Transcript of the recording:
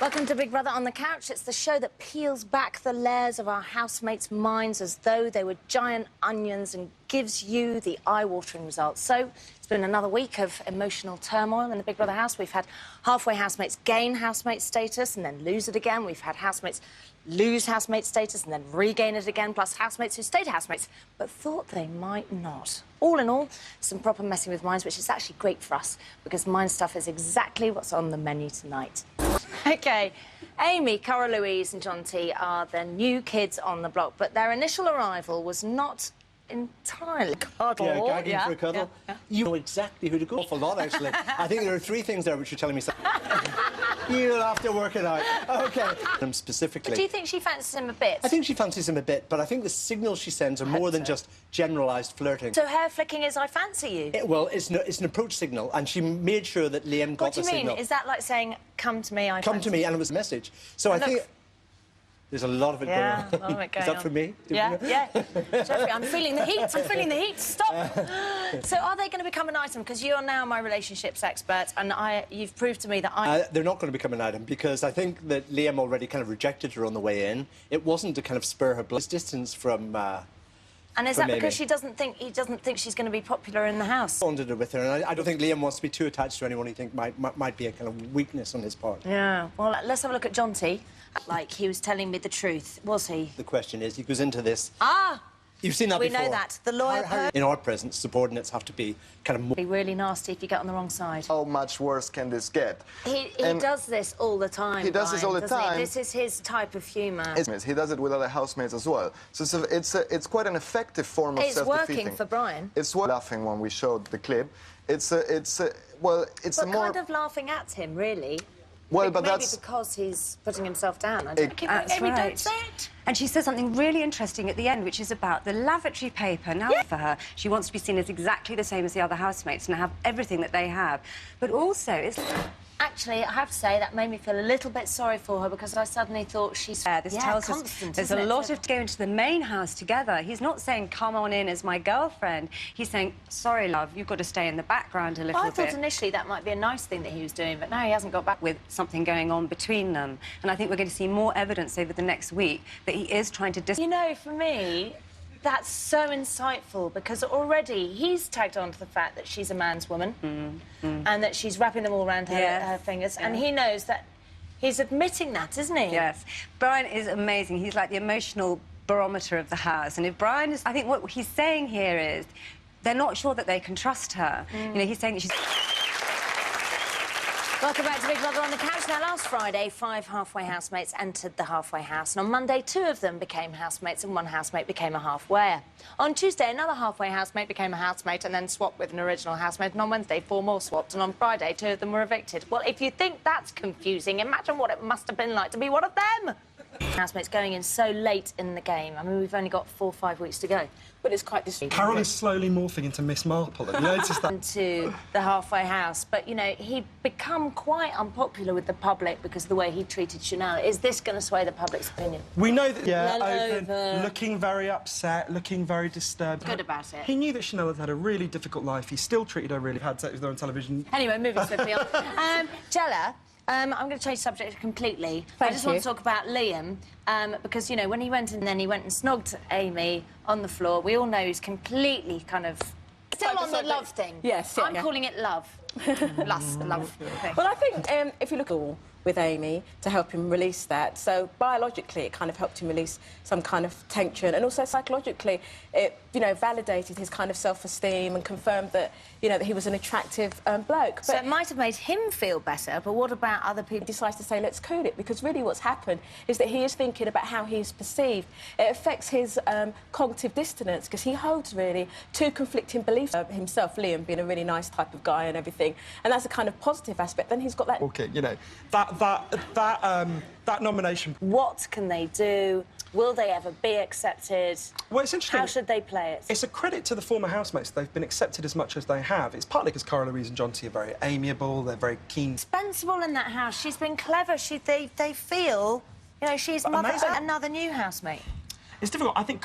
Welcome to Big Brother on the Couch. It's the show that peels back the layers of our housemates' minds as though they were giant onions and gives you the eye-watering results. So, it's been another week of emotional turmoil in the Big Brother house. We've had halfway housemates gain housemate status and then lose it again. We've had housemates lose housemate status and then regain it again, plus housemates who stayed housemates but thought they might not. All in all, some proper messing with minds, which is actually great for us because mind stuff is exactly what's on the menu tonight. OK, Amy, Cara Louise and John T are the new kids on the block, but their initial arrival was not entirely cuddle. Yeah, gagging for a cuddle. Yeah. You know exactly who to go for. A lot, actually. I think there are three things there which you're telling me something. You'll have to work it out. OK. Specifically. But do you think she fancies him a bit? I think she fancies him a bit, but I think the signals she sends are more than just generalised flirting. So hair flicking is I fancy you? Well, it's an approach signal, and she made sure that Liam got the signal. What do you mean? Is that like saying, come to me, I fancy you? Come to me, and it was a message. So I think... There's a lot of it going on. A lot of it going Is that for me? Yeah. Jeffrey, I'm feeling the heat. I'm feeling the heat. Stop. So are they going to become an item? Because you're now my relationships expert, and you've proved to me that they're not going to become an item, because I think that Liam already kind of rejected her on the way in. It wasn't to kind of spur her distance from... and is that because he doesn't think she's going to be popular in the house? Bonded with her, and I don't think Liam wants to be too attached to anyone he think might be a kind of weakness on his part. Yeah. Well, let's have a look at John T. Like, he was telling me the truth, was he? The question is, he goes into this... Ah! You've seen that before. We know that. The lawyer... In our presence, subordinates have to be kind of more... Be really nasty if you get on the wrong side. How much worse can this get? He does this all the time, He does this all the time. This is his type of humour. He does it with other housemates as well. So it's quite an effective form of self-defeating. It's working for Brian. It's laughing when we showed the clip. It's more... kind of laughing at him, really. Well, but maybe because he's putting himself down. Amy, don't say it. And she says something really interesting at the end, which is about the lavatory paper. Now, for her, she wants to be seen as exactly the same as the other housemates and have everything that they have. But also, it's... Actually, I have to say, that made me feel a little bit sorry for her because I suddenly thought she's... this tells us there's a lot of going to the main house together. He's not saying, come on in as my girlfriend. He's saying, sorry, love, you've got to stay in the background a little bit. I thought initially that might be a nice thing that he was doing, but now he hasn't got back with something going on between them. And I think we're going to see more evidence over the next week that he is trying to... You know, for me... That's so insightful, because already he's tagged on to the fact that she's a man's woman and that she's wrapping them all around her fingers, and he knows that he's admitting that, isn't he? Yes. Brian is amazing. He's like the emotional barometer of the house, and if Brian is... I think what he's saying here is they're not sure that they can trust her. You know, he's saying that she's... Welcome back to Big Brother on the Couch. Now, last Friday, 5 halfway housemates entered the halfway house, and on Monday, 2 of them became housemates and 1 housemate became a halfwayer. On Tuesday, another halfway housemate became a housemate and then swapped with an original housemate, and on Wednesday, 4 more swapped, and on Friday, 2 of them were evicted. Well, if you think that's confusing, imagine what it must have been like to be one of them! Housemates going in so late in the game. I mean, we've only got 4 or 5 weeks to go, but it's quite distinct. Carol is slowly morphing into Miss Marple. Have you noticed that? To the halfway house, but, you know, he'd become quite unpopular with the public because of the way he treated Chanel. Is this going to sway the public's opinion? We know that, open, looking very upset, looking very disturbed. Good about it. He knew that Chanel had had a really difficult life. He still treated her really... had sex with her on television. Anyway, moving swiftly on. Jella... I'm going to change subject completely. I just want to talk about Liam, because, you know, when he went in, then he went and snogged Amy on the floor. We all know he's completely kind of... Still on the love thing. Yes, I'm calling it love. Love thing. Well, I think if you look at with Amy to help him release that, so biologically it kind of helped him release some kind of tension, and also psychologically it, you know, validated his kind of self-esteem and confirmed that, you know, that he was an attractive bloke. But so it might have made him feel better, but what about other people? He decides to say, let's cool it, because really what's happened is that he is thinking about how he's perceived. It affects his cognitive dissonance, because he holds really 2 conflicting beliefs himself, Liam being a really nice type of guy and everything, and that's a kind of positive aspect. Then he's got that... OK, you know, that nomination... What can they do? Will they ever be accepted? Well, it's interesting. How should they play it? It's a credit to the former housemates they've been accepted as much as they have. It's partly because Cara Louise and John T are very amiable, they're very keen. Dispensable in that house. She's been clever. They feel, you know, she's mothered another new housemate. It's difficult. I think...